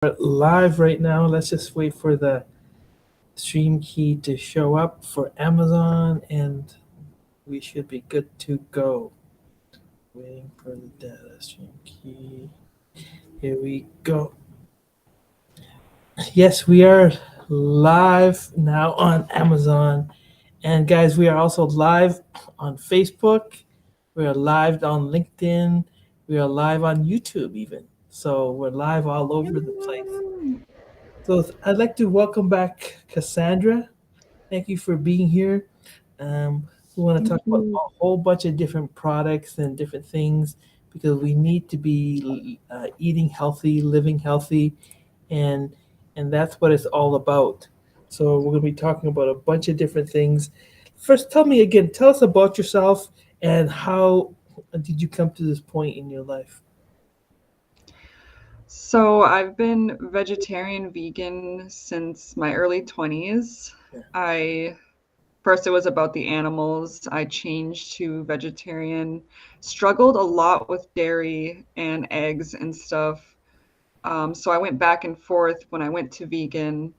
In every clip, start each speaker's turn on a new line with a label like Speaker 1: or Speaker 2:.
Speaker 1: Live right now. Let's just wait for the stream key to show up for Amazon and we should be good to go. Waiting for the data stream key. Here we go. Yes, we are live now on Amazon. And guys, we are also live on Facebook. We are live on LinkedIn. We are live on YouTube, even. So we're live all over the place.
Speaker 2: Yay!
Speaker 1: So I'd like to welcome back Cassandra. Thank you for being here. We want to
Speaker 2: Thank
Speaker 1: talk about
Speaker 2: you.
Speaker 1: a whole bunch of different products and different things because we need to be eating healthy, living healthy, and and that's what it's all about. So we're going to be talking about a bunch of different things. First, tell me again. Tell us about yourself and how did you come to this point in your life?
Speaker 2: So I've been vegetarian vegan since my early 20s.
Speaker 1: Yeah.
Speaker 2: I First it was about the animals. I changed to vegetarian, struggled a lot with dairy and eggs and stuff. So I went back and forth when I went to vegan.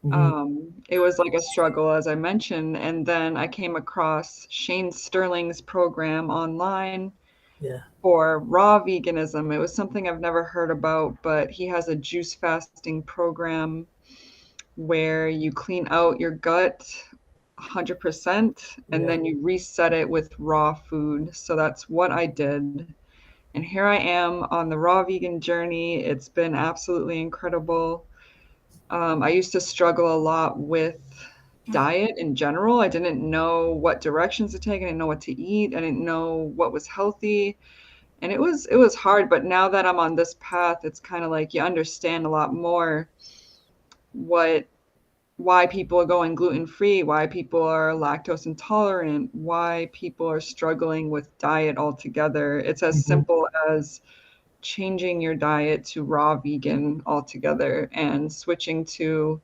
Speaker 1: Hmm.
Speaker 2: It was like a struggle, as I mentioned. And then I came across Shane Sterling's program online
Speaker 1: Yeah.
Speaker 2: for raw veganism. It was something I've never heard about, but he has a juice fasting program where you clean out your gut 100% and
Speaker 1: Yeah.
Speaker 2: then you reset it with raw food. So that's what I did. And here I am on the raw vegan journey. It's been absolutely incredible. I used to struggle a lot with diet in general. I didn't know what directions to take. I didn't know what to eat. I didn't know what was healthy. And it was hard, but now that I'm on this path, it's kind of like you understand a lot more what why people are going gluten free, why people are lactose intolerant, why people are struggling with diet altogether. It's as
Speaker 1: Hmm.
Speaker 2: simple as changing your diet to raw vegan altogether and switching to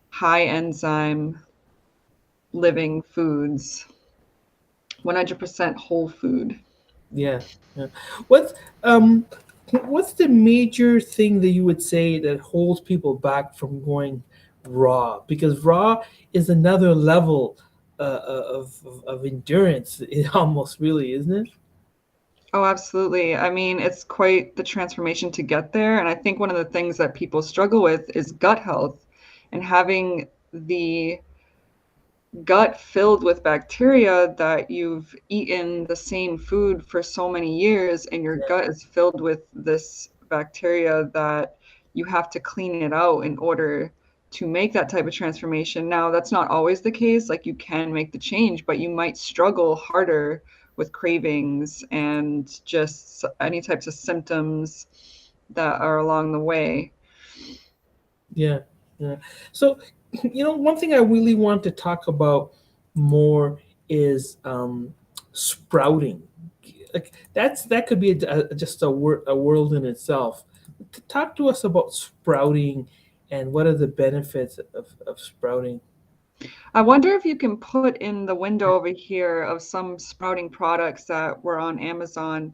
Speaker 2: high enzyme living foods, 100% whole food.
Speaker 1: Yeah. Yeah. What's um what's the major thing that you would say that holds people back from going raw? Because raw is another level of endurance. It almost really, isn't it?
Speaker 2: Oh, absolutely. I mean, it's quite the transformation to get there. And I think one of the things that people struggle with is gut health and having the gut filled with bacteria that you've eaten the same food for so many years, and your gut is filled with this bacteria that you have to clean it out in order to make that type of transformation. Now, that's not always the case. Like, you can make the change, but you might struggle harder with cravings and just any types of symptoms that are along the way.
Speaker 1: Yeah, yeah. So, one thing I really want to talk about more is sprouting. Like that could be just a world in itself. Talk to us about sprouting and what are the benefits of sprouting.
Speaker 2: I wonder if you can put in the window over here of some sprouting products that were on Amazon.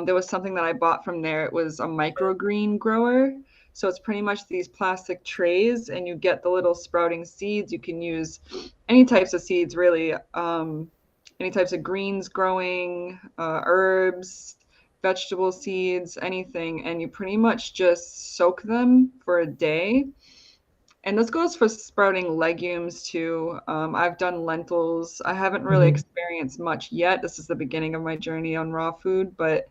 Speaker 2: There was something that I bought from there. It was a microgreen grower. So it's pretty much these plastic trays, and you get the little sprouting seeds. You can use any types of seeds, really, any types of greens growing, herbs, vegetable seeds, anything. And you pretty much just soak them for a day, and this goes for sprouting legumes too. I've done lentils. I haven't really
Speaker 1: Hmm.
Speaker 2: experienced much yet. This is the beginning of my journey on raw food, but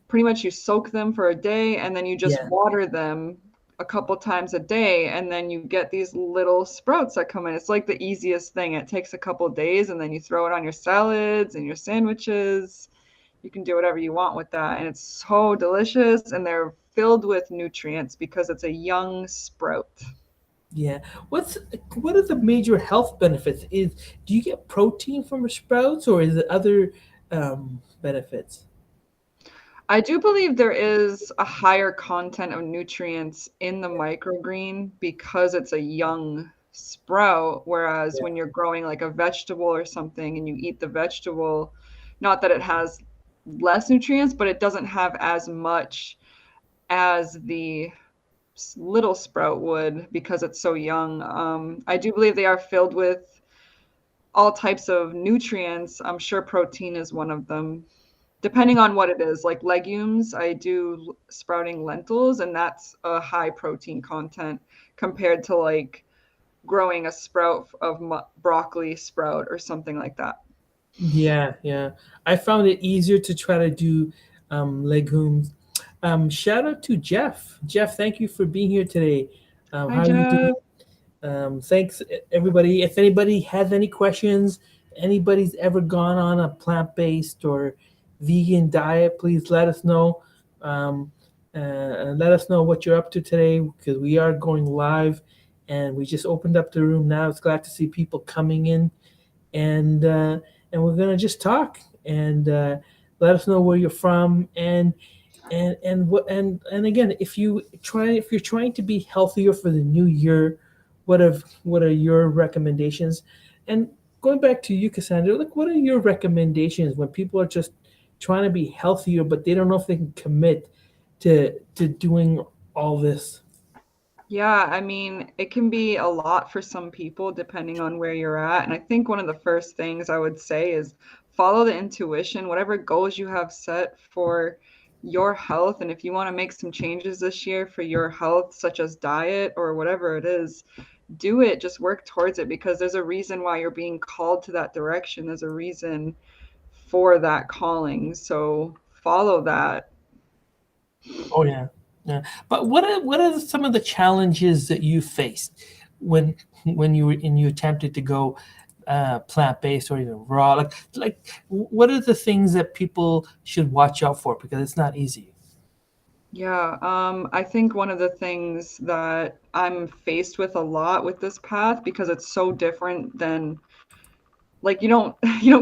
Speaker 2: pretty much you soak them for a day and then you just
Speaker 1: Yeah,
Speaker 2: water them a couple times a day, and then you get these little sprouts that come in. It's like the easiest thing. It takes a couple days and then you throw it on your salads and your sandwiches. You can do whatever you want with that, and it's so delicious, and they're filled with nutrients because it's a young sprout.
Speaker 1: yeah. What are the major health benefits? Do you get protein from sprouts or is it other benefits?
Speaker 2: I do believe there is a higher content of nutrients in the microgreen because it's a young sprout, whereas when you're growing like a vegetable or something and you eat the vegetable, not that it has less nutrients, but it doesn't have as much as the little sprout would because it's so young. I do believe they are filled with all types of nutrients. I'm sure protein is one of them. Depending on what it is, like legumes, I do sprouting lentils, and that's a high protein content compared to like growing a sprout of broccoli sprout or something like that.
Speaker 1: Yeah, yeah. I found it easier to try to do legumes. Shout out to Jeff. Jeff, thank you for being here today.
Speaker 2: Hi,
Speaker 1: How are you doing?
Speaker 2: Jeff.
Speaker 1: Thanks, everybody. If anybody has any questions, anybody's ever gone on a plant based or vegan diet, please let us know. Um, and let us know what you're up to today because we are going live and we just opened up the room now. It's glad to see people coming in and we're gonna just talk and let us know where you're from and again if you're trying to be healthier for the new year, what are your recommendations? And going back to you, Cassandra, like what are your recommendations when people are just trying to be healthier but they don't know if they can commit to doing all this?
Speaker 2: Yeah, I mean, it can be a lot for some people depending on where you're at. And I think one of the first things I would say is follow the intuition, whatever goals you have set for your health. And if you want to make some changes this year for your health, such as diet or whatever it is, do it. Just work towards it because there's a reason why you're being called to that direction. There's a reason for that calling. So follow that.
Speaker 1: Oh yeah, yeah. But what are some of the challenges that you faced when you attempted to go plant based or even raw? What are the things that people should watch out for because it's not easy.
Speaker 2: Yeah, I think one of the things that I'm faced with a lot with this path because it's so different than like you don't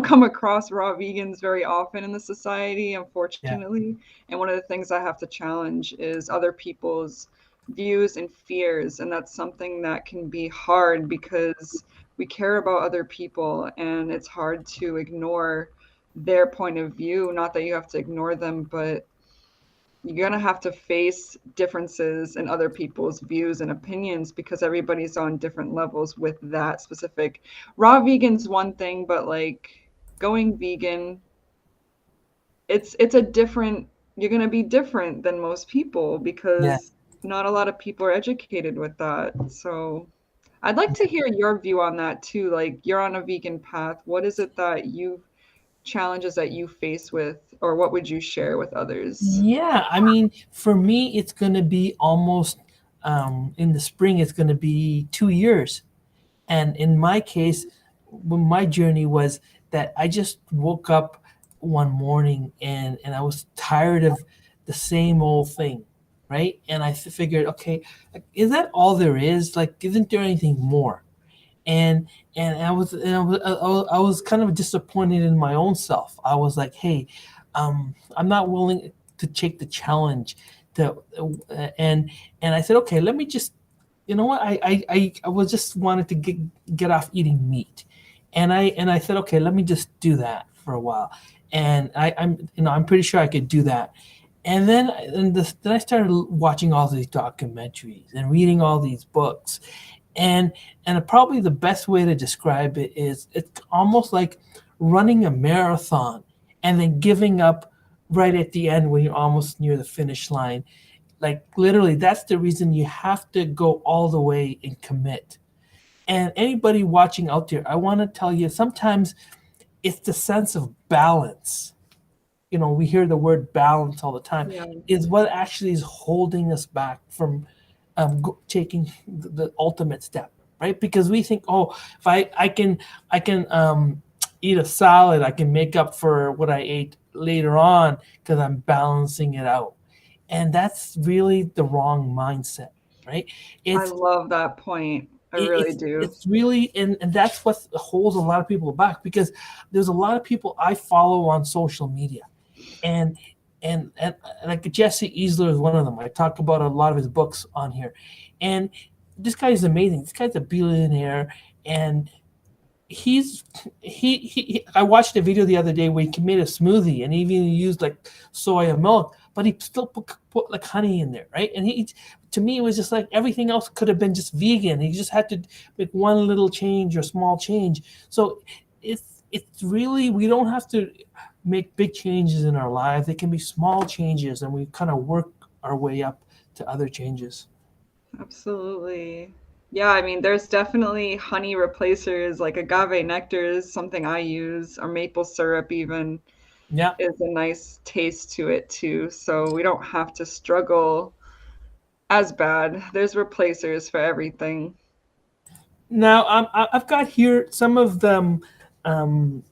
Speaker 2: come across raw vegans very often in the society,
Speaker 1: Yeah,
Speaker 2: unfortunately. And one of the things I have to challenge is other people's views and fears, and that's something that can be hard because we care about other people and it's hard to ignore their point of view. Not that you have to ignore them, but you're going to have to face differences in other people's views and opinions because everybody's on different levels with that specific. Raw vegan's one thing, but like going vegan, it's a different, you're going to be different than most people
Speaker 1: yeah.
Speaker 2: because not a lot of people are educated with that. So I'd like to hear your view on that too. Like you're on a vegan path. What is it that you challenges that you face with, or what would you share with others?
Speaker 1: Yeah, I mean, for me, it's going to be almost in the spring. It's going to be 2 years. And in my case, when my journey was that I just woke up one morning and I was tired of the same old thing, right? And I figured, okay, is that all there is? Like, isn't there anything more? And I was kind of disappointed in my own self. I was like, hey, I'm not willing to take the challenge. To and I said, okay, let me just you know what I was just wanted to get off eating meat and I said okay let me just do that for a while and I'm pretty sure I could do that then I started watching all these documentaries and reading all these books and probably the best way to describe it is it's almost like running a marathon and then giving up right at the end when you're almost near the finish line like literally, that's the reason you have to go all the way and commit. And anybody watching out there, I want to tell you sometimes it's the sense of balance. You know, we hear the word balance all the time,
Speaker 2: Yeah.
Speaker 1: is what actually is holding us back from taking the ultimate step, right? Because we think, oh, if I can eat a salad, I can make up for what I ate later on because I'm balancing it out and that's really the wrong mindset, right?
Speaker 2: I
Speaker 1: It's
Speaker 2: love that point. I really do.
Speaker 1: it's really and that's what holds a lot of people back because there's a lot of people I follow on social media, and and like Jesse Easler is one of them. I talk about a lot of his books on here, and this guy is amazing. This guy's a billionaire, and he's I watched a video the other day where he made a smoothie and he even used like soy milk, but he still put like honey in there, right? And he to me, it was just like everything else could have been just vegan. You just had to make one little change or small change. So it's really, we don't have to make big changes in our lives. They can be small changes, and we kind of work our way up to other changes.
Speaker 2: Absolutely. Yeah, I mean, there's definitely honey replacers, like agave nectar is something I use, or maple syrup even
Speaker 1: Yeah.
Speaker 2: is a nice taste to it too. So we don't have to struggle as bad. There's replacers for everything.
Speaker 1: Now, I've got here some of them, um,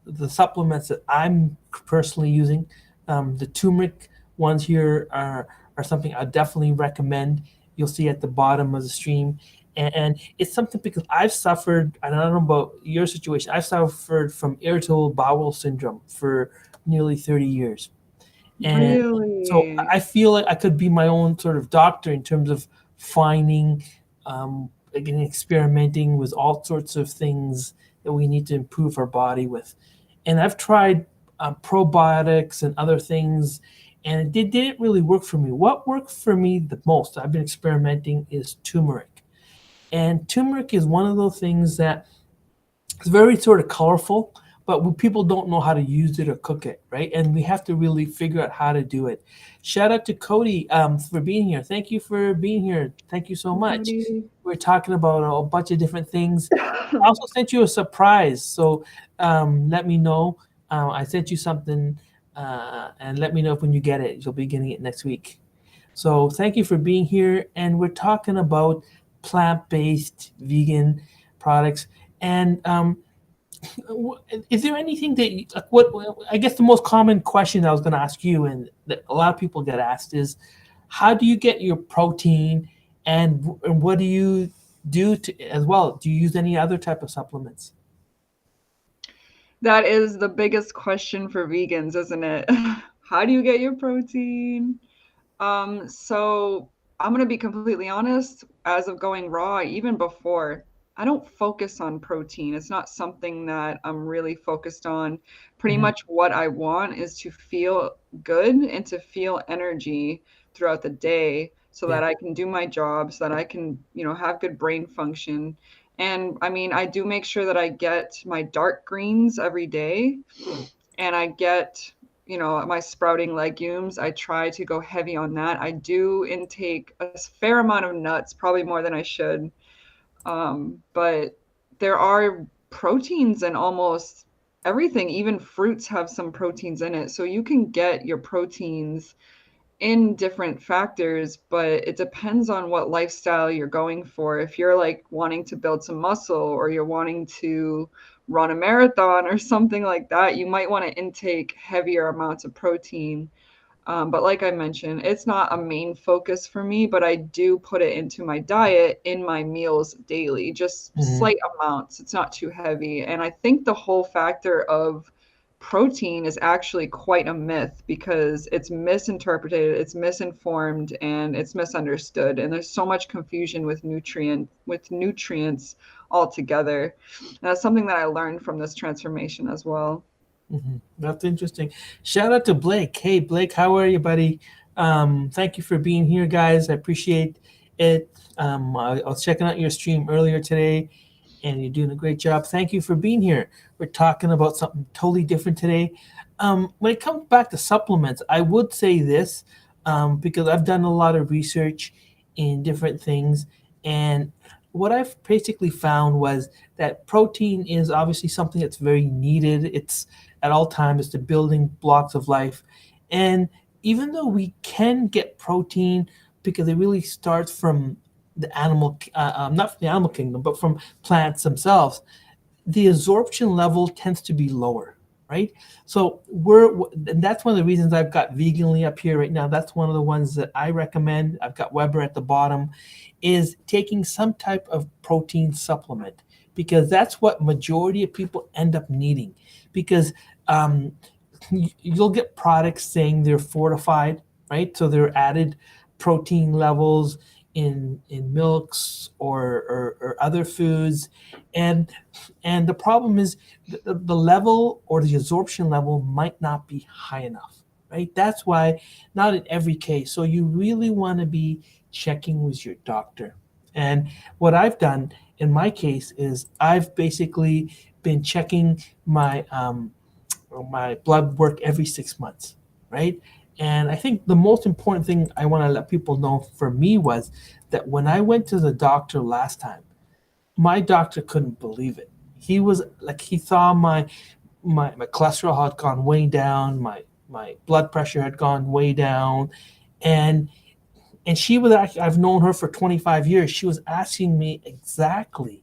Speaker 1: the supplements that I'm personally using. The turmeric ones here are something I definitely recommend. You'll see at the bottom of the stream, and it's something because I've suffered. And I don't know about your situation. I've suffered from irritable bowel syndrome for nearly 30 years. And so
Speaker 2: Really?
Speaker 1: I feel like I could be my own sort of doctor in terms of finding, again, experimenting with all sorts of things that we need to improve our body with. And I've tried probiotics and other things, and didn't really work for me. What worked for me the most, I've been experimenting, is turmeric. And turmeric is one of those things that it's very sort of colorful, but people don't know how to use it or cook it, right? And we have to really figure out how to do it. Shout out to Cody for being here. Thank you for being here. Thank you so much.
Speaker 2: Cody.
Speaker 1: We're talking about a bunch of different things. I also sent you a surprise, so let me know. I sent you something, and let me know if when you get it. You'll be getting it next week. So thank you for being here, and we're talking about plant-based vegan products. And is there anything that like what I guess the most common question I was going to ask you, and that a lot of people get asked, is how do you get your protein, and what do you do to as well? Do you use any other type of supplements?
Speaker 2: That is the biggest question for vegans, isn't it? How do you get your protein? So I'm gonna be completely honest, as of going raw, even before, I don't focus on protein. It's not something that I'm really focused on. Pretty
Speaker 1: Hmm.
Speaker 2: much what I want is to feel good and to feel energy throughout the day so
Speaker 1: Yeah.
Speaker 2: that I can do my job, so that I can, have good brain function. And I mean, I do make sure that I get my dark greens every day and I get, my sprouting legumes. I try to go heavy on that. I do intake a fair amount of nuts, probably more than I should. But there are proteins in almost everything. Even fruits have some proteins in it. So you can get your proteins in different factors, but it depends on what lifestyle you're going for. If you're like wanting to build some muscle or you're wanting to run a marathon or something like that, you might want to intake heavier amounts of protein. But like I mentioned, it's not a main focus for me, but I do put it into my diet in my meals daily, just
Speaker 1: Hmm.
Speaker 2: slight amounts. It's not too heavy. And I think the whole factor of protein is actually quite a myth because it's misinterpreted, it's misinformed, and it's misunderstood. And there's so much confusion with nutrients altogether. And that's something that I learned from this transformation as well.
Speaker 1: Hmm. That's interesting. Shout out to Blake. Hey, Blake, how are you, buddy? Thank you for being here, guys. I appreciate it. I was checking out your stream earlier today, and you're doing a great job. Thank you for being here. We're talking about something totally different today. When it comes back to supplements, I would say this, because I've done a lot of research in different things, and what I've basically found was that protein is obviously something that's very needed. It's at all times, it's the building blocks of life. And even though we can get protein because it really starts from the animal, not from the animal kingdom, but from plants themselves, the absorption level tends to be lower, right? So and that's one of the reasons I've got veganly up here right now. That's one of the ones that I recommend. I've got Weber at the bottom, is taking some type of protein supplement, because that's what majority of people end up needing. Because um, you'll get products saying they're fortified, right? So they're added protein levels in milks or other foods, and and the problem is the level or the absorption level might not be high enough, right? That's why not in every case. So you really want to be checking with your doctor. And what I've done in my case is I've basically been checking my blood work every 6 months, right? And I think the most important thing I want to let people know for me was that when I went to the doctor last time, my doctor couldn't believe it. He was like, he saw my cholesterol had gone way down, my blood pressure had gone way down, and she was actually, I've known her for 25 years. She was asking me exactly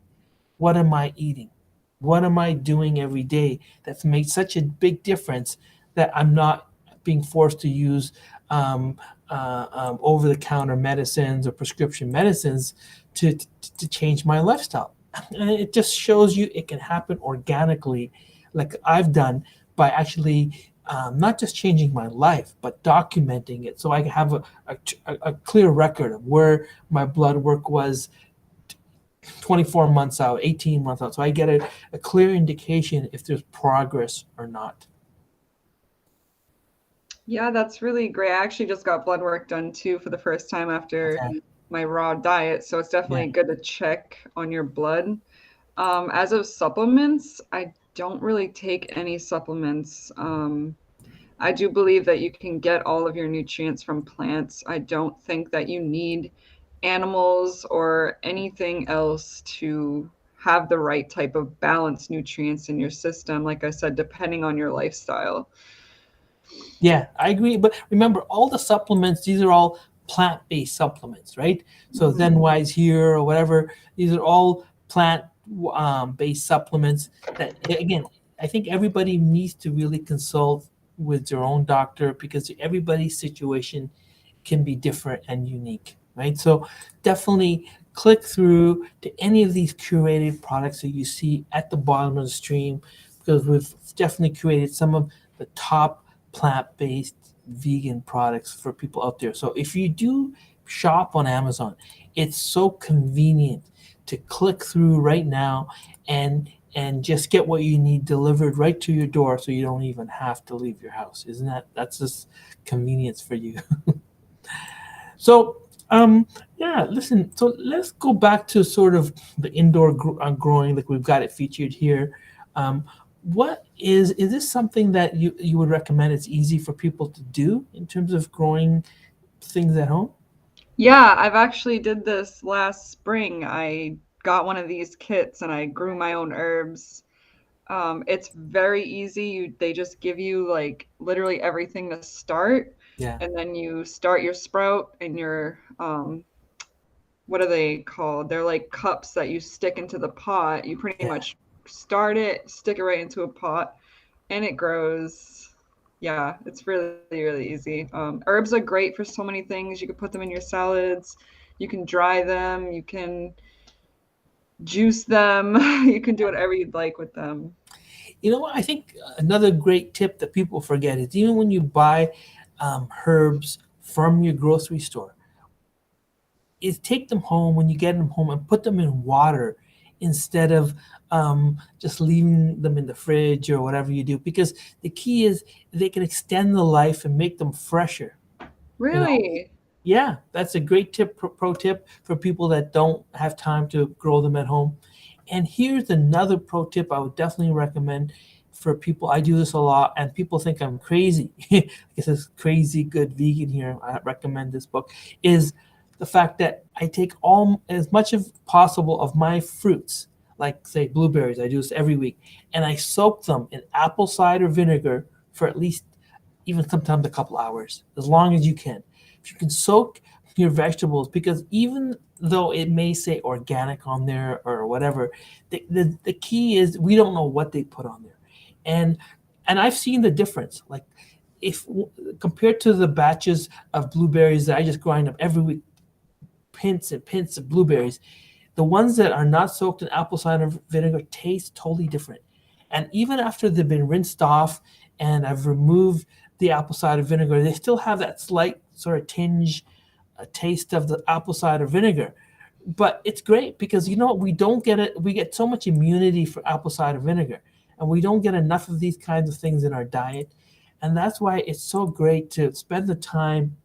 Speaker 1: what am I eating? What am I doing every day that's made such a big difference that I'm not being forced to use over the counter medicines or prescription medicines to change my lifestyle? And it just shows you it can happen organically, like I've done by actually not just changing my life, but documenting it so I can have a clear record of where my blood work was 24 months out, 18 months out. So I get a clear indication if there's progress or not.
Speaker 2: Yeah, that's really great. I actually just got blood work done too for the first time after
Speaker 1: Okay.
Speaker 2: my raw diet, so it's
Speaker 1: Yeah.
Speaker 2: definitely good to check on your blood. As of supplements, I don't really take any supplements. I do believe that you can get all of your nutrients from plants. I don't think that you need animals or anything else to have the right type of balanced nutrients in your system, like I said, depending on your lifestyle.
Speaker 1: Yeah, I agree. But remember, all the supplements, these are all plant based supplements, right? So
Speaker 2: Mhm.
Speaker 1: Zenwise here or whatever, these are all plant based supplements that, again, I think everybody needs to really consult with their own doctor because everybody's situation can be different and unique, right? So definitely click through to any of these curated products that you see at the bottom of the stream because we've definitely created some of the top plant-based vegan products for people out there. So if you do shop on Amazon, it's so convenient to click through right now and just get what you need delivered right to your door so you don't even have to leave your house. Isn't that's just convenience for you? So, yeah, listen, so let's go back to sort of the indoor growing, like we've got it featured here. What is this something that you would recommend it's easy for people to do in terms of growing things at home?
Speaker 2: Yeah, I've actually did this last spring. I got one of these kits and I grew my own herbs. It's very easy. They just give you like literally everything to start,
Speaker 1: Yeah,
Speaker 2: and then you start your sprout and your what are they called? They're like cups that you stick into the pot. You pretty
Speaker 1: yeah.
Speaker 2: much start it, stick it right into a pot, and it grows. Yeah, it's really, really easy. Herbs are great for so many things. You can put them in your salads, you can dry them, you can juice them, you can do whatever you'd like with them.
Speaker 1: You know what? I think another great tip that people forget is even when you buy herbs from your grocery store, is take them home when you get them home and put them in water instead of just leaving them in the fridge or whatever you do. Because the key is they can extend the life and make them fresher. You know,
Speaker 2: Really?
Speaker 1: yeah, that's a great tip, pro tip for people that don't have time to grow them at home. And here's another pro tip I would definitely recommend for people. I do this a lot, and people think I'm crazy. This is crazy good vegan here. I recommend this book. Is the fact that I take all as much of possible of my fruits, like say blueberries. I do this every week, and I soak them in apple cider vinegar for at least even sometimes a couple hours, as long as you can. If you can soak your vegetables, because even though it may say organic on there or whatever, the key is we don't know what they put on there. And I've seen the difference. Like if compared to the batches of blueberries that I just grind up every week, pints and pints of blueberries, the ones that are not soaked in apple cider vinegar taste totally different. And even after they've been rinsed off and I've removed the apple cider vinegar, they still have that slight sort of tinge, a taste of the apple cider vinegar. But it's great because you know what? We don't get it. We get so much immunity for apple cider vinegar, and we don't get enough of these kinds of things in our diet. And that's why it's so great to spend the time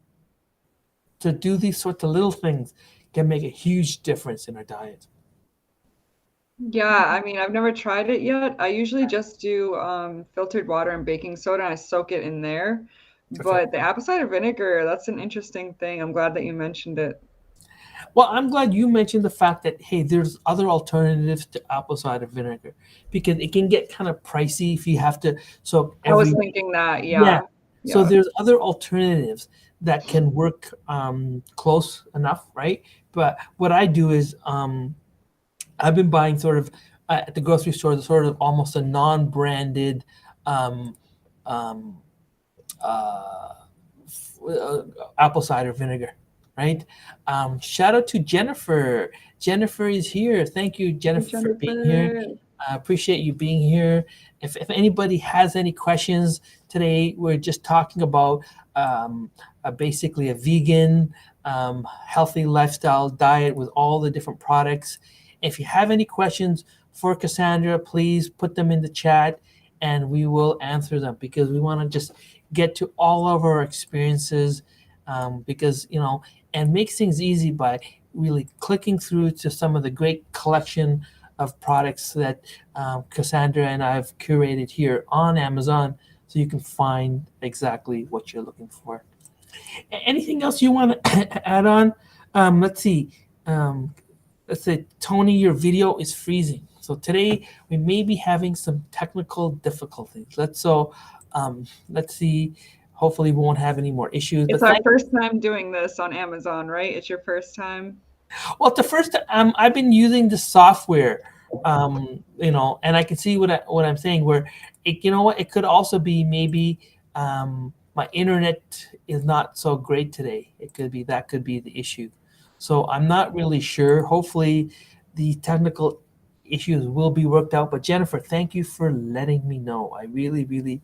Speaker 1: to do these sorts of little things can make a huge difference in our diet.
Speaker 2: Yeah, I mean, I've never tried it yet. I usually just do filtered water and baking soda and I soak it in there.
Speaker 1: Okay.
Speaker 2: But the apple cider vinegar, that's an interesting thing. I'm glad that you mentioned it.
Speaker 1: Well, I'm glad you mentioned the fact that hey, there's other alternatives to apple cider vinegar because it can get kind of pricey if you have to soak
Speaker 2: I was
Speaker 1: every.
Speaker 2: thinking that,
Speaker 1: Yeah.
Speaker 2: yeah.
Speaker 1: So
Speaker 2: Yeah.
Speaker 1: there's other alternatives that can work close enough, right? But what I do is I've been buying sort of at the grocery store, the sort of almost a non-branded um, um, uh, uh, apple cider vinegar, right? Shout out to Jennifer. Jennifer is here. Thank you,
Speaker 2: Hey,
Speaker 1: Jennifer, for being here.
Speaker 2: Jennifer.
Speaker 1: I appreciate you being here. If anybody has any questions today, we're just talking about basically a vegan, healthy lifestyle diet with all the different products. If you have any questions for Cassandra, please put them in the chat and we will answer them because we want to just get to all of our experiences because, and makes things easy by really clicking through to some of the great collection of products that Cassandra and I've curated here on Amazon so you can find exactly what you're looking for. Anything else you want to add on? Let's see. Um, let's say, Tony, your video is freezing. So today we may be having some technical difficulties. Let's see. Hopefully we won't have any more issues.
Speaker 2: It's
Speaker 1: But
Speaker 2: our
Speaker 1: thank
Speaker 2: first time doing this on Amazon, right? It's your first time?
Speaker 1: Well, the first I've been using the software, and I can see what I'm saying. Where it, you know what, it could also be maybe my internet is not so great today. It could be that could be the issue. So I'm not really sure. Hopefully, the technical issues will be worked out. But Jennifer, thank you for letting me know. I really, really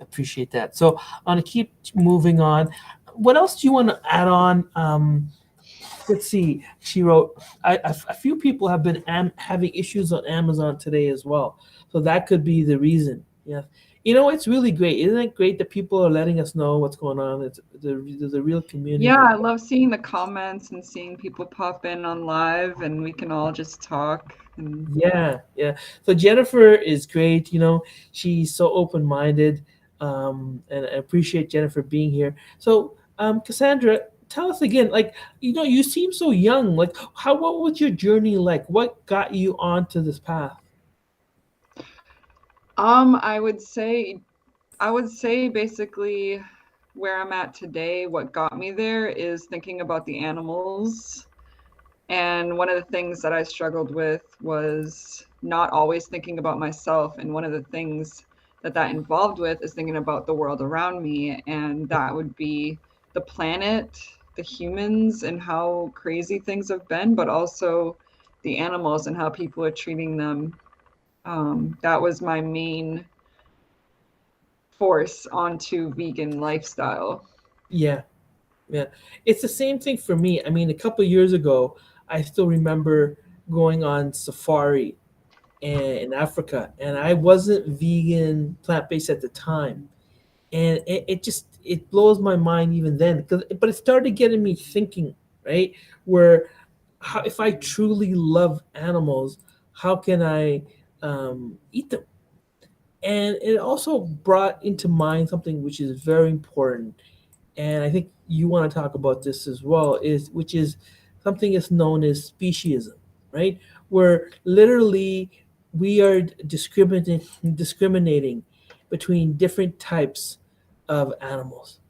Speaker 1: appreciate that. So I'm gonna keep moving on. What else do you want to add on? Let's see. She wrote, a few people have been having issues on Amazon today as well. So that could be the reason. Yeah. It's really great. Isn't it great that people are letting us know what's going on? There's a real
Speaker 2: Yeah,
Speaker 1: community.
Speaker 2: I love seeing the comments and seeing people pop in on live and we can all just talk and
Speaker 1: Yeah, yeah. So Jennifer is great. She's so open-minded, and I appreciate Jennifer being here. So, Cassandra, tell us again. Like, you seem so young. Like, what was your journey like? What got you onto this path?
Speaker 2: I would say basically where I'm at today, what got me there is thinking about the animals. And one of the things that I struggled with was not always thinking about myself. And one of the things that involved with is thinking about the world around me. And that would be the planet, the humans, and how crazy things have been, but also the animals and how people are treating them. That was my main force onto vegan lifestyle.
Speaker 1: Yeah, yeah. It's the same thing for me. I mean, a couple years ago, I still remember going on safari in Africa, and I wasn't vegan, plant-based at the time. And it blows my mind even then but it started getting me thinking, right? Where if I truly love animals, how can I eat them? And it also brought into mind something which is very important, and I think you want to talk about this as well, is which is something that's known as speciesism, right? Where literally we are discriminating between different types of animals,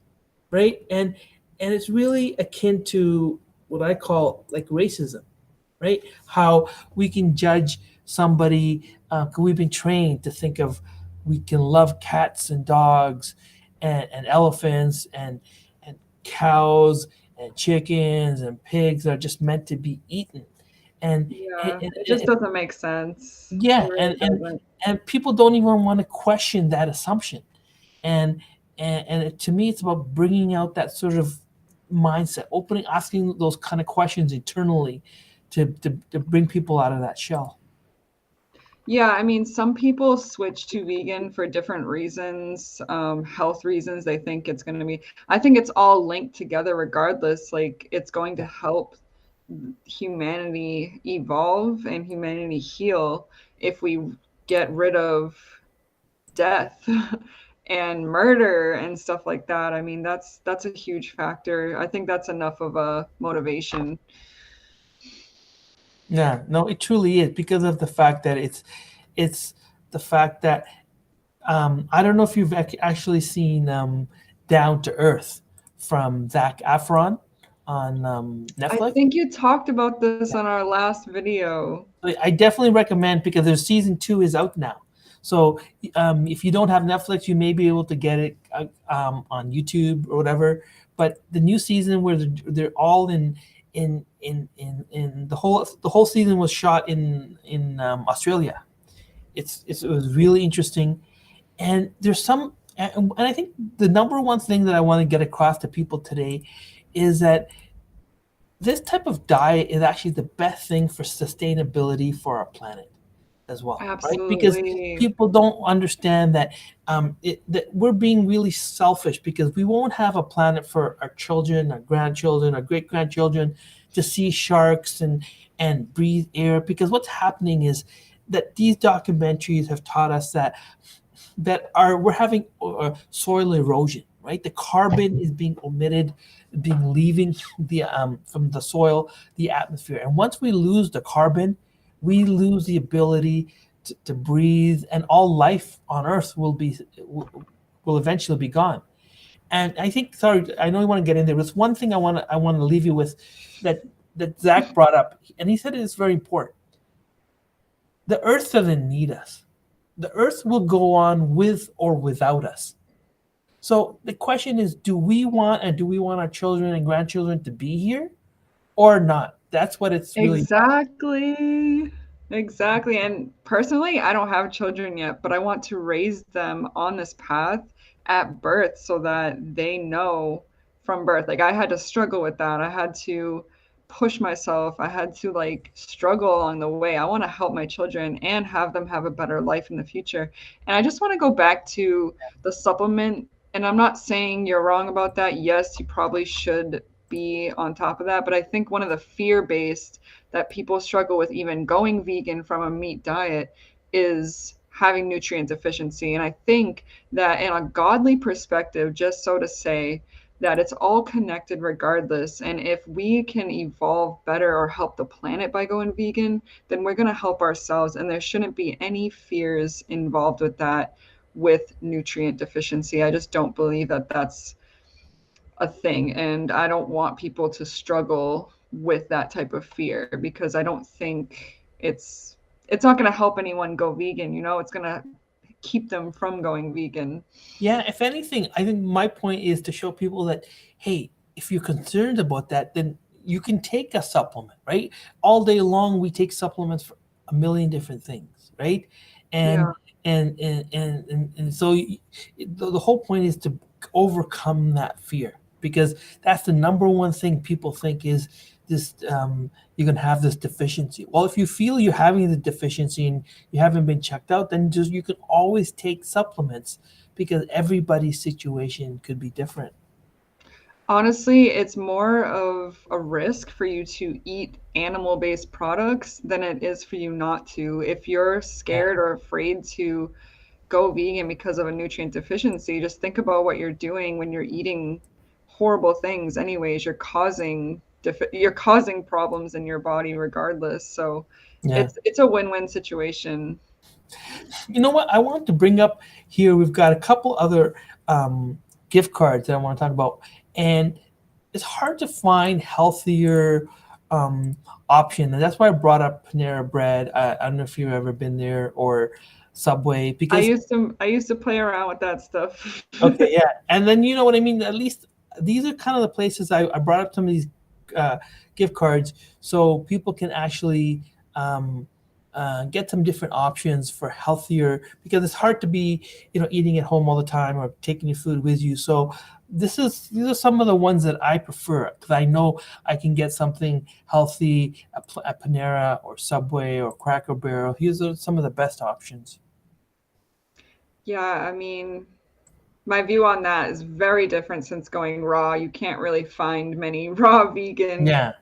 Speaker 1: right? And it's really akin to what I call like racism, right? How we can judge somebody. We've been trained to think of we can love cats and dogs and elephants and cows and chickens and pigs are just meant to be eaten. And,
Speaker 2: Yeah,
Speaker 1: and,
Speaker 2: it just
Speaker 1: and
Speaker 2: doesn't make sense. It
Speaker 1: yeah,
Speaker 2: really doesn't.
Speaker 1: and people don't even want to question that assumption. And to me, it's about bringing out that sort of mindset, opening, asking those kind of questions internally to bring people out of that shell.
Speaker 2: Yeah, I mean, some people switch to vegan for different reasons, health reasons. They think it's going to be, I think it's all linked together regardless. Like, it's going to
Speaker 1: Yeah.
Speaker 2: help humanity evolve and humanity heal if we get rid of death and murder and stuff like that. I mean, that's a huge factor. I think that's enough of a motivation.
Speaker 1: Yeah, no, it truly is because of the fact that it's the fact that I don't know if you've actually seen Down to Earth from Zach Efron on
Speaker 2: I
Speaker 1: Netflix.
Speaker 2: think you talked about this on our last video.
Speaker 1: I definitely recommend because there's season two is out now. So if you don't have Netflix, you may be able to get it on YouTube or whatever. But the new season where they're all in the whole season was shot in Australia. It was really interesting, and there's some and I think the number one thing that I want to get across to people today is that this type of diet is actually the best thing for sustainability for our planet as well, right? Because
Speaker 2: Absolutely.
Speaker 1: people don't understand that that we're being really selfish because we won't have a planet for our children, our grandchildren, our great grandchildren to see sharks and breathe air. Because what's happening is that these documentaries have taught us that are we're having soil erosion, right? The carbon is being omitted, being leaving the from the soil, the atmosphere, and once we lose the carbon, we lose the ability to breathe, and all life on Earth will eventually be gone. And I think, sorry, I know you want to get in there. But there's one thing I want to leave you with that Zach brought up, and he said it is very important. The Earth doesn't need us. The Earth will go on with or without us. So the question is, do we want our children and grandchildren to be here or not? That's what it's really about.
Speaker 2: Exactly. Exactly. And personally, I don't have children yet, but I want to raise them on this path at birth so that they know from birth. Like I had to struggle with that. I had to push myself. I had to like struggle along the way. I want to help my children and have them have a better life in the future. And I just want to go back to the supplement. And I'm not saying you're wrong about that. Yes, you probably should be on top of that. But I think one of the fear based that people struggle with even going vegan from a meat diet is having nutrient deficiency. And I think that in a godly perspective, just so to say, that it's all connected regardless. And if we can evolve better or help the planet by going vegan, then we're going to help ourselves. And there shouldn't be any fears involved with that with nutrient deficiency. I just don't believe that that's a thing. And I don't want people to struggle with that type of fear because I don't think it's not going to help anyone go vegan, you know, it's going to keep them from going vegan.
Speaker 1: Yeah, if anything, I think my point is to show people that, hey, if you're concerned about that, then you can take a supplement, right? All day long, we take supplements for a million different things, right?
Speaker 2: Yeah.
Speaker 1: And and so the whole point is to overcome that fear because that's the number one thing people think is this you're going to have this deficiency. Well, if you feel you're having the deficiency and you haven't been checked out, then just you can always take supplements because everybody's situation could be different.
Speaker 2: Honestly, it's more of a risk for you to eat animal based products than it is for you not to. If you're
Speaker 1: Yeah,
Speaker 2: scared or afraid to go vegan because of a nutrient deficiency, just think about what you're doing when you're eating horrible things anyways. You're causing problems in your body regardless. So
Speaker 1: yeah.
Speaker 2: it's a win-win situation.
Speaker 1: You know what? I wanted to bring up here. We've got a couple other um, gift cards that I want to talk about, and it's hard to find healthier um, option, and that's why I brought up Panera Bread. I don't know if you've ever been there or Subway because
Speaker 2: I used to play around with that stuff.
Speaker 1: okay, yeah, and then you know what I mean. At least these are kind of the places I brought up some of these uh, gift cards so people can actually um, get some different options for healthier, because it's hard to be, eating at home all the time or taking your food with you. So these are some of the ones that I prefer, because I know I can get something healthy at Panera or Subway or Cracker Barrel. These are some of the best options.
Speaker 2: Yeah, I mean, my view on that is very different since going raw. You can't really find many raw vegan
Speaker 1: Yeah.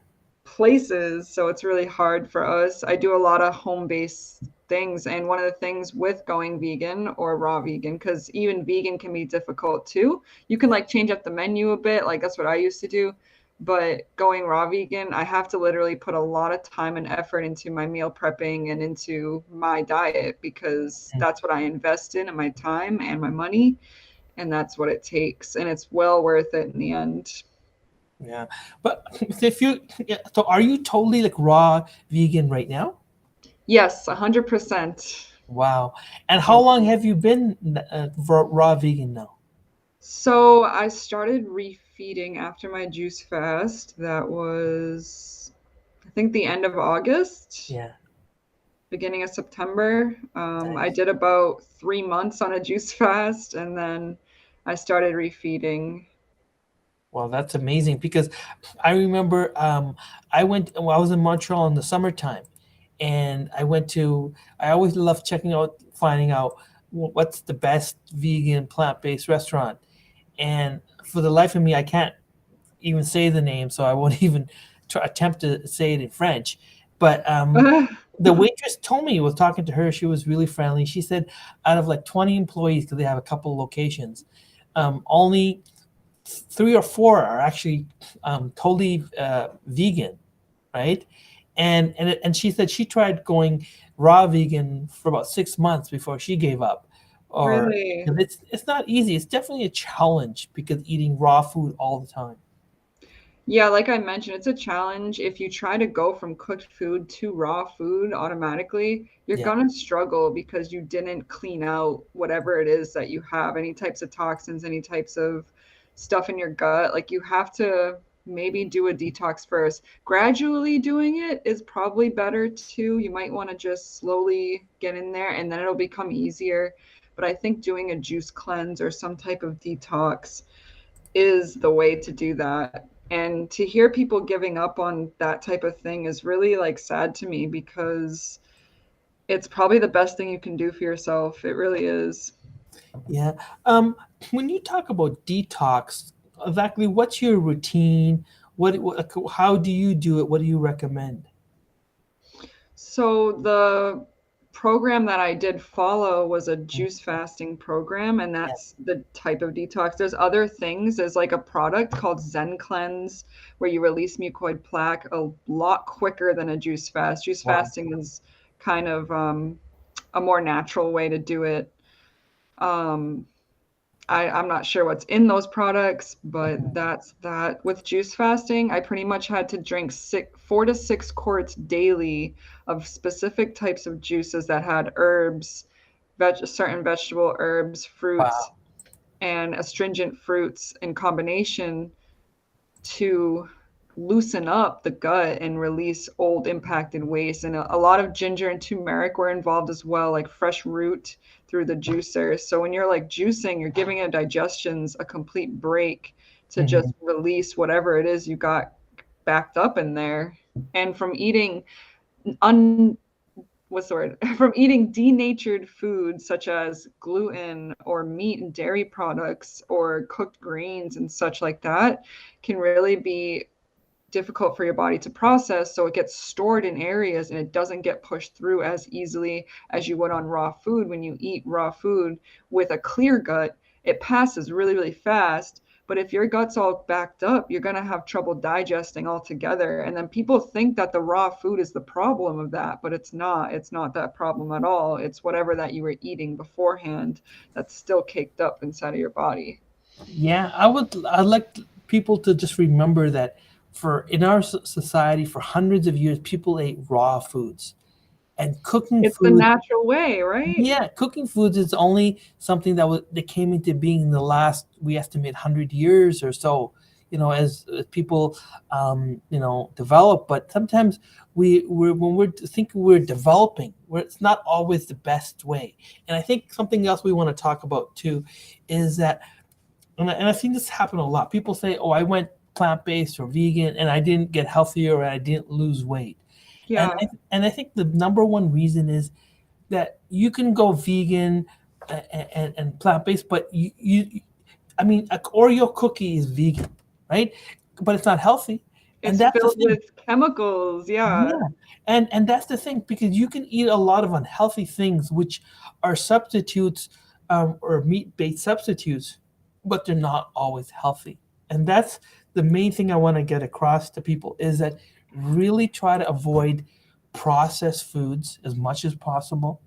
Speaker 2: places, so it's really hard for us. I do a lot of home-based things, and one of the things with going vegan or raw vegan, because even vegan can be difficult too. You can like change up the menu a bit, like that's what I used to do. But going raw vegan, I have to literally put a lot of time and effort into my meal prepping and into my diet because that's what I invest in my time and my money, and that's what it takes. And it's well worth it in the end.
Speaker 1: Yeah, but if you, yeah, so are you totally like raw vegan right now?
Speaker 2: Yes, 100%.
Speaker 1: Wow. And how long have you been raw vegan now?
Speaker 2: So I started refeeding after my juice fast. That was, I think, the end of August,
Speaker 1: Yeah,
Speaker 2: beginning of September. I
Speaker 1: nice.
Speaker 2: did about 3 months on a juice fast, and then I started refeeding.
Speaker 1: Well, that's amazing, because I remember I was in Montreal in the summertime, and I always love finding out what's the best vegan plant-based restaurant. And for the life of me, I can't even say the name, so I won't even attempt to say it in French. But the waitress told me, was talking to her, she was really friendly. She said out of like 20 employees, because they have a couple locations, only 3 or 4 are actually totally vegan, right? And she said she tried going raw vegan for about 6 months before she gave up. Or
Speaker 2: Really?
Speaker 1: 'cause it's not easy. It's definitely a challenge, because eating raw food all the time.
Speaker 2: Yeah, like I mentioned, it's a challenge. If you try to go from cooked food to raw food automatically, you're
Speaker 1: Yeah.
Speaker 2: gonna struggle because you didn't clean out whatever it is that you have, any types of toxins, any types of stuff in your gut. Like you have to maybe do a detox first. Gradually doing it is probably better too. You might want to just slowly get in there and then it'll become easier. But I think doing a juice cleanse or some type of detox is the way to do that. And to hear people giving up on that type of thing is really like sad to me because it's probably the best thing you can do for yourself. It really is.
Speaker 1: Yeah. When you talk about detox, exactly what's your routine? How do you do it? What do you recommend?
Speaker 2: So the program that I did follow was a juice fasting program, and
Speaker 1: Yeah.
Speaker 2: that's the type of detox. There's other things. There's like a product called Zen Cleanse where you release mucoid plaque a lot quicker than a juice fast. Juice
Speaker 1: Wow.
Speaker 2: fasting is kind of a more natural way to do it. Um, I'm not sure what's in those products, but that's that. With juice fasting, I pretty much had to drink 4 to 6 quarts daily of specific types of juices that had herbs, certain vegetable herbs, fruits,
Speaker 1: Wow.
Speaker 2: and astringent fruits in combination to loosen up the gut and release old impacted waste. And a lot of ginger and turmeric were involved as well, like fresh root through the juicer. So when you're like juicing, you're giving your digestions a complete break to just
Speaker 1: Mhm.
Speaker 2: release whatever it is you got backed up in there. And from eating un what's the word? From eating denatured foods such as gluten or meat and dairy products or cooked grains and such like that can really be difficult for your body to process. So it gets stored in areas and it doesn't get pushed through as easily as you would on raw food. When you eat raw food with a clear gut, it passes really, really fast. But if your gut's all backed up, you're going to have trouble digesting altogether. And then people think that the raw food is the problem of that, but it's not. It's not that problem at all. It's whatever that you were eating beforehand that's still caked up inside of your body.
Speaker 1: Yeah, I'd like people to just remember that for in our society for hundreds of years, people ate raw foods, and cooking
Speaker 2: It's the
Speaker 1: food.
Speaker 2: natural way, right?
Speaker 1: Yeah, cooking foods is only something that came into being in the last, we estimate, 100 years or so. as people develop. But sometimes when we're thinking we're developing, it's not always the best way. And I think something else we want to talk about too is that, and I've seen this happen a lot. People say, "Oh, I went plant-based or vegan and I didn't get healthier or I didn't lose weight." And
Speaker 2: Yeah,
Speaker 1: I think the number one reason is that you can go vegan and plant-based, but I mean, a Oreo cookie is vegan, right? But it's not healthy, and
Speaker 2: it's
Speaker 1: that's the
Speaker 2: filled
Speaker 1: thing.
Speaker 2: with chemicals. Yeah.
Speaker 1: Yeah, and that's the thing, because you can eat a lot of unhealthy things, which are substitutes, or meat-based substitutes, but they're not always healthy. And that's the main thing I want to get across to people, is that really try to avoid processed foods as much as possible,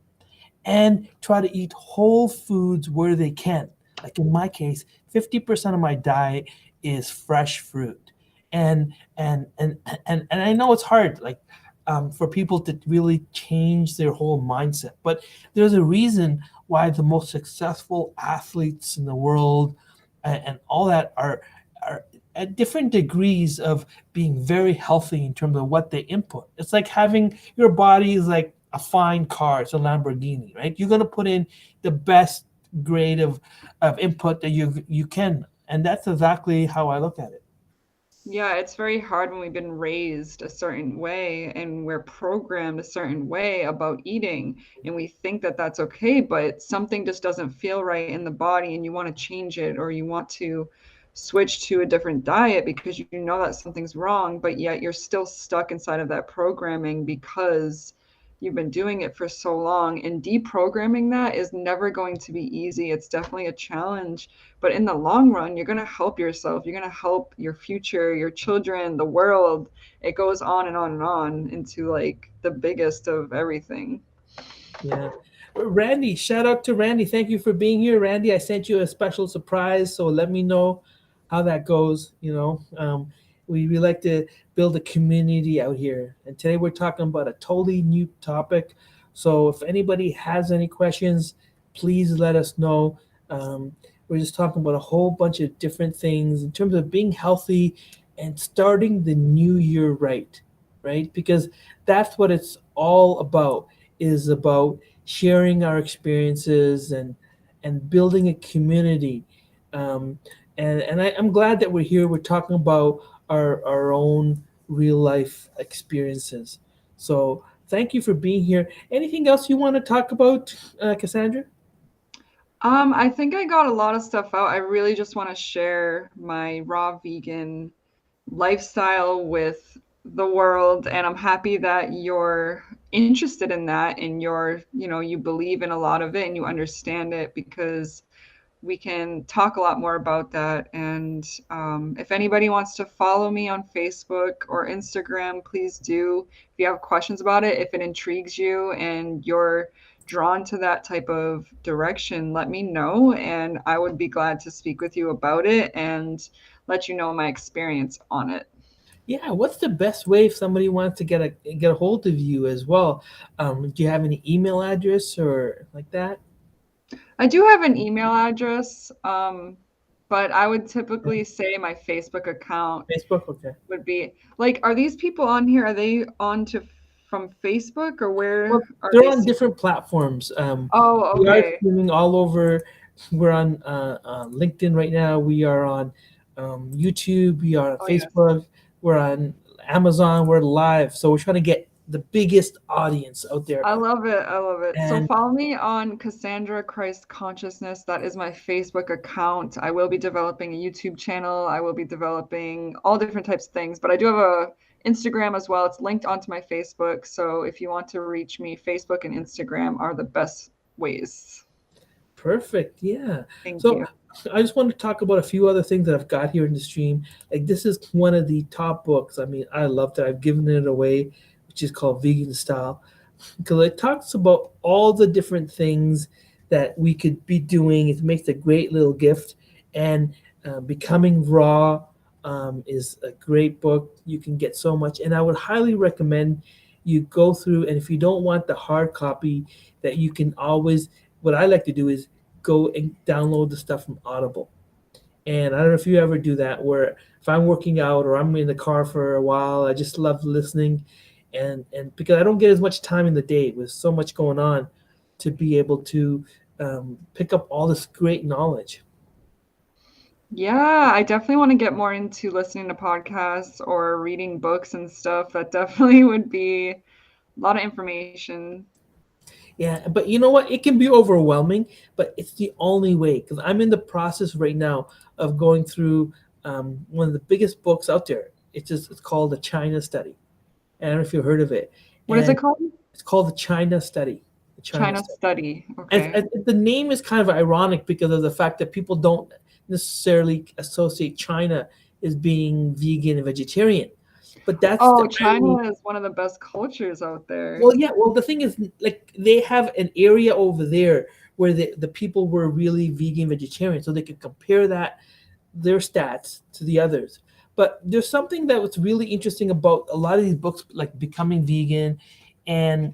Speaker 1: and try to eat whole foods where they can. Like in my case, 50% of my diet is fresh fruit. And I know it's hard, like, for people to really change their whole mindset, but there's a reason why the most successful athletes in the world and all that are at different degrees of being very healthy in terms of what they input. It's like having your body is like a fine car, it's a Lamborghini, right? You're going to put in the best grade of input that you can. And that's exactly how I look at it.
Speaker 2: Yeah, it's very hard when we've been raised a certain way and we're programmed a certain way about eating, and we think that that's okay, but something just doesn't feel right in the body and you want to change it, or you want to switch to a different diet because you know that something's wrong, but yet you're still stuck inside of that programming because you've been doing it for so long. And deprogramming that is never going to be easy. It's definitely a challenge, but in the long run, you're going to help yourself. You're going to help your future, your children, the world. It goes on and on and on into like the biggest of everything.
Speaker 1: Yeah. Randy, shout out to Randy. Thank you for being here, Randy. I sent you a special surprise, so let me know how that goes. We like to build a community out here, and today we're talking about a totally new topic. So if anybody has any questions, please let us know. Um, we're just talking about a whole bunch of different things in terms of being healthy and starting the new year right, right? Because that's what it's all about, is about sharing our experiences and building a community. Um, I'm glad that we're here. We're talking about our own real life experiences. So thank you for being here. Anything else you want to talk about, Cassandra?
Speaker 2: I think I got a lot of stuff out. I really just want to share my raw vegan lifestyle with the world, and I'm happy that you're interested in that, and you believe in a lot of it and you understand it, because we can talk a lot more about that. And if anybody wants to follow me on Facebook or Instagram, please do. If you have questions about it, if it intrigues you and you're drawn to that type of direction, let me know, and I would be glad to speak with you about it and let you know my experience on it.
Speaker 1: Yeah, what's the best way if somebody wants to get a hold of you as well? Do you have any email address or like that?
Speaker 2: I do have an email address, but I would typically say my Facebook account
Speaker 1: Facebook, okay.
Speaker 2: would be like, are these people on here? Are they on to from Facebook, or where
Speaker 1: Well,
Speaker 2: are
Speaker 1: they're
Speaker 2: they?
Speaker 1: on different platforms.
Speaker 2: Oh,
Speaker 1: We are
Speaker 2: okay.
Speaker 1: streaming all over. We're on LinkedIn right now. We are on YouTube. We are on
Speaker 2: Oh, yes.
Speaker 1: Facebook. We're on Amazon. We're live. So we're trying to get the biggest audience out there.
Speaker 2: I love it. I love it. So
Speaker 1: And
Speaker 2: follow me on Cassandra Christ Consciousness. That is my Facebook account. I will be developing a YouTube channel. I will be developing all different types of things, but I do have a Instagram as well. It's linked onto my Facebook. So if you want to reach me, Facebook and Instagram are the best ways.
Speaker 1: perfect. Yeah.
Speaker 2: Thank
Speaker 1: So
Speaker 2: you.
Speaker 1: I just want to talk about a few other things that I've got here in the stream. Like this is one of the top books. I mean, I loved it. I've given it away, which is called Vegan Style, because it talks about all the different things that we could be doing. It makes a great little gift, and Becoming Raw is a great book. You can get so much, and I would highly recommend you go through. And if you don't want the hard copy, that you can always. What I like to do is go and download the stuff from Audible, And I don't know if you ever do that, where if I'm working out or I'm in the car for a while, I just love listening, and because I don't get as much time in the day with so much going on, to be able to pick up all this great knowledge.
Speaker 2: Yeah, I definitely want to get more into listening to podcasts or reading books and stuff. That definitely would be a lot of information.
Speaker 1: Yeah, but you know what? It can be overwhelming, but it's the only way. Because I'm in the process right now of going through one of the biggest books out there. It's called the China Study. I don't know if you've heard of it,
Speaker 2: What is it
Speaker 1: and
Speaker 2: called?
Speaker 1: it's called the China Study. The China
Speaker 2: China
Speaker 1: Study.
Speaker 2: study.
Speaker 1: And
Speaker 2: Okay.
Speaker 1: the name is kind of ironic because of the fact that people don't necessarily associate China as being vegan and vegetarian, but that's the
Speaker 2: Oh, China
Speaker 1: irony.
Speaker 2: is one of the best cultures out there.
Speaker 1: Well, yeah. Well, the thing is, like, they have an area over there where the people were really vegan, vegetarian, so they could compare that their stats to the others. But there's something that was really interesting about a lot of these books, like Becoming Vegan, and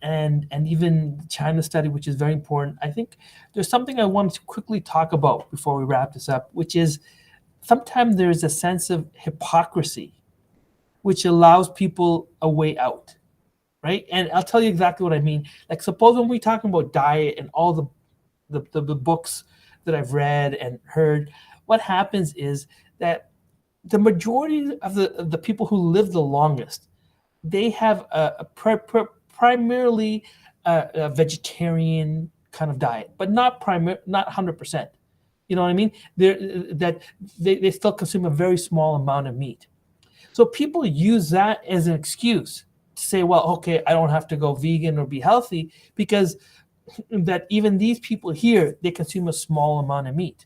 Speaker 1: and even the China Study, which is very important. I think there's something I want to quickly talk about before we wrap this up, which is sometimes there's a sense of hypocrisy which allows people a way out, right? And I'll tell you exactly what I mean. Like, suppose when we're talking about diet and all the books that I've read and heard, what happens is that the majority of the people who live the longest, they have primarily a vegetarian kind of diet, but not 100%. You know what I mean? That they still consume a very small amount of meat. So people use that as an excuse to say, well, okay, I don't have to go vegan or be healthy because that even these people here, they consume a small amount of meat,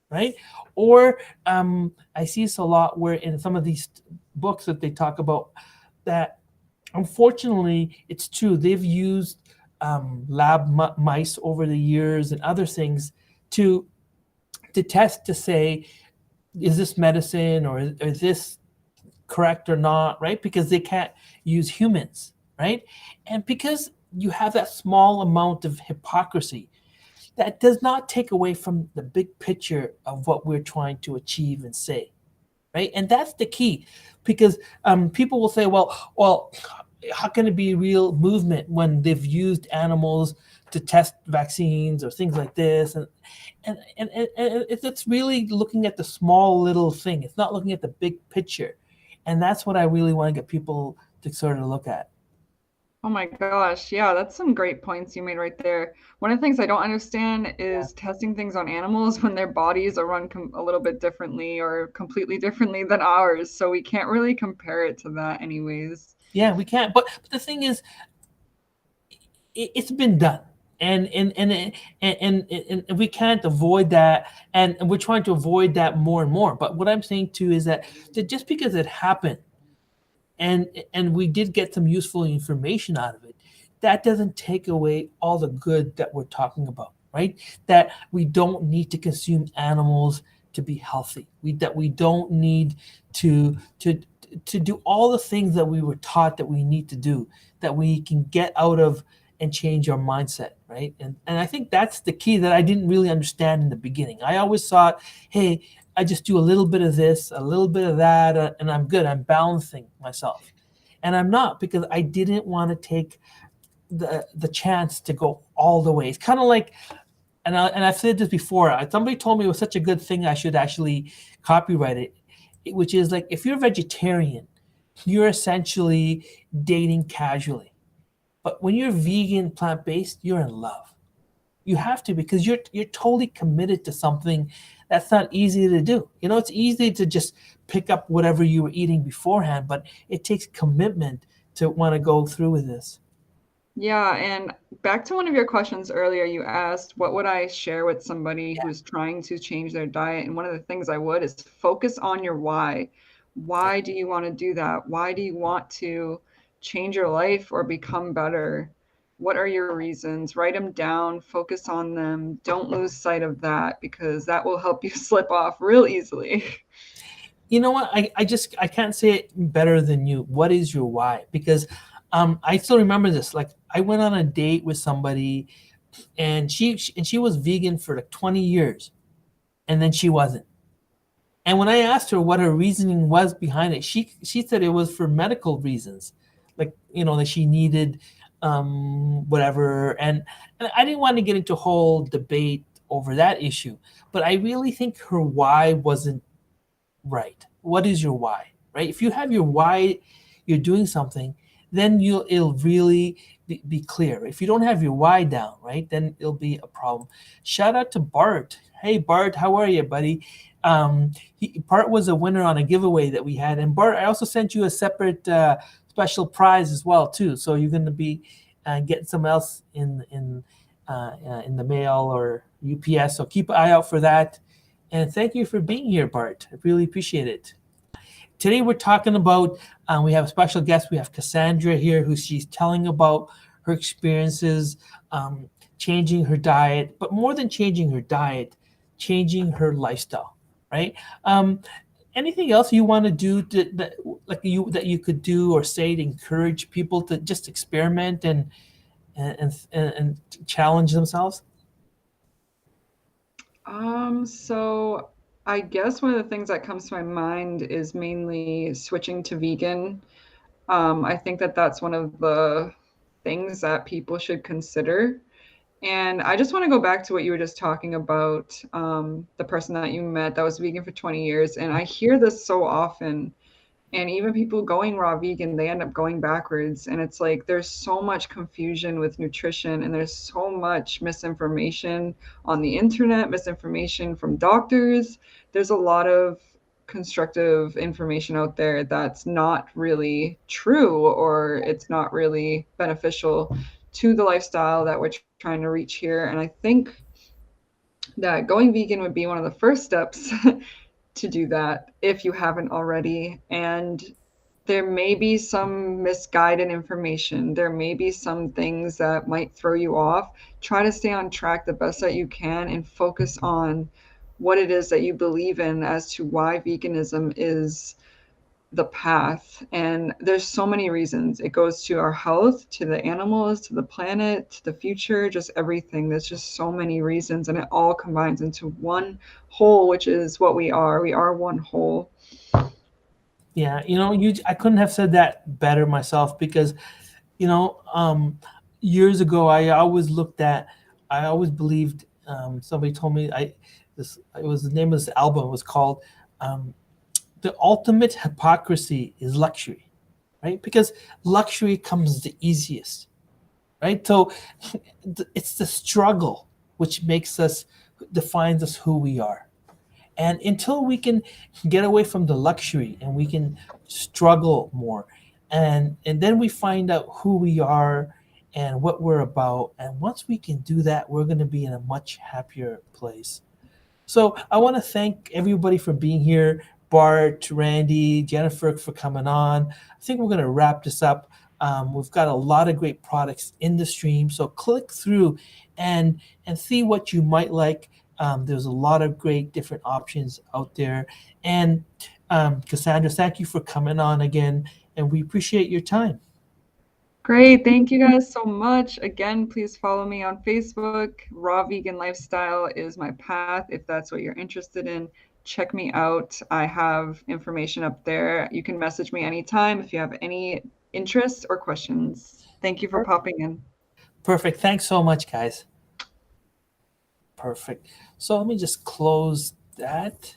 Speaker 1: right? Or I see this a lot where in some of these books that they talk about that, unfortunately, it's true. They've used mice over the years and other things to test to say, is this medicine or is this correct or not, right? Because they can't use humans, right? And because you have that small amount of hypocrisy, that does not take away from the big picture of what we're trying to achieve and say, right? And that's the key, because people will say, well, how can it be a real movement when they've used animals to test vaccines or things like this? And it's really looking at the small little thing. It's not looking at the big picture, and that's what I really want to get people to sort of look at.
Speaker 2: Oh my gosh, yeah, that's some great points you made right there. One of the things I don't understand
Speaker 1: Yeah.
Speaker 2: is testing things on animals when their bodies are run a little bit differently or completely differently than ours, so we can't really compare it to that anyways.
Speaker 1: Yeah, we can't. But the thing is, it's been done, and we can't avoid that, and we're trying to avoid that more and more. But what I'm saying too is that just because it happened and we did get some useful information out of it, that doesn't take away all the good that we're talking about, right? That we don't need to consume animals to be healthy. We don't need to to to do all the things that we were taught that we need to do, that we can get out of and change our mindset, right? And I think that's the key that I didn't really understand in the beginning. I always thought, hey, I just do a little bit of this, a little bit of that, and I'm good. I'm balancing myself, and I'm not, because I didn't want to take the chance to go all the way. It's kind of like, I've said this before. Somebody told me it was such a good thing I should actually copyright it, which is like, if you're vegetarian, you're essentially dating casually, but when you're vegan, plant based, you're in love. You have to, because you're totally committed to something that's not easy to do. You know, it's easy to just pick up whatever you were eating beforehand, but it takes commitment to want to go through with this.
Speaker 2: Yeah, and back to one of your questions earlier, you asked, what would I share with somebody
Speaker 1: Yeah,
Speaker 2: who's trying to change their diet? And one of the things I would is focus on your why.
Speaker 1: yeah.
Speaker 2: Why do you want to do that? Why do you want to change your life or become better? What are your reasons? Write them down, focus on them. Don't lose sight of that because that will help you slip off real easily.
Speaker 1: You know what? I can't say it better than you. What is your why? Because I still remember this. Like, I went on a date with somebody, and she was vegan for like 20 years, and then she wasn't. And when I asked her what her reasoning was behind it, she said it was for medical reasons, like that she needed whatever. And I didn't want to get into a whole debate over that issue, but I really think her why wasn't right. What is your why? Right? If you have your why, you're doing something, then it'll really be clear. If you don't have your why down, right, then it'll be a problem. Shout out to Bart. Hey Bart, how are you, buddy? Bart was a winner on a giveaway that we had, and Bart, I also sent you a separate special prize as well too. So you're going to be getting some else in the mail or UPS. So keep an eye out for that. And thank you for being here, Bart. I really appreciate it. Today we're talking about, we have a special guest. We have Cassandra here, who she's telling about her experiences changing her diet, but more than changing her diet, changing her lifestyle, right? Anything else you want to do that you could do or say to encourage people to just experiment and challenge themselves?
Speaker 2: So I guess one of the things that comes to my mind is mainly switching to vegan. I think that that's one of the things that people should consider. And I just want to go back to what you were just talking about, the person that you met that was vegan for 20 years. And I hear this so often. And even people going raw vegan, they end up going backwards. And it's like there's so much confusion with nutrition, and there's so much misinformation on the internet, misinformation from doctors. There's a lot of constructive information out there that's not really true, or it's not really beneficial to the lifestyle that we're trying to reach here. And I think that going vegan would be one of the first steps to do that if you haven't already. And there may be some misguided information. There may be some things that might throw you off. Try to stay on track the best that you can and focus on what it is that you believe in as to why veganism is the path. And there's so many reasons. It goes to our health, to the animals, to the planet, to the future, just everything. There's just so many reasons, and it all combines into one whole, which is what we are. We are one whole.
Speaker 1: Yeah, I couldn't have said that better myself because, you know, um, years ago I always believed. Somebody told me it was the name of this album was called um, "The Ultimate Hypocrisy is Luxury," right? Because luxury comes the easiest, right? So it's the struggle which makes us defines us who we are. And until we can get away from the luxury and we can struggle more, and then we find out who we are and what we're about. And once we can do that, we're going to be in a much happier place. So I want to thank everybody for being here. Bart, Randy, Jennifer for coming on. I think we're going to wrap this up. We've got a lot of great products in the stream, so click through and see what you might like. There's a lot of great different options out there. And Cassandra, thank you for coming on again, and we appreciate your time.
Speaker 2: Great. Thank you guys so much. Again, please follow me on Facebook. Raw Vegan Lifestyle is my path. If that's what you're interested in, check me out. I have information up there. You can message me anytime if you have any interests or questions. Thank you for popping in.
Speaker 1: Perfect. Thanks so much, guys. Perfect. So let me just close that.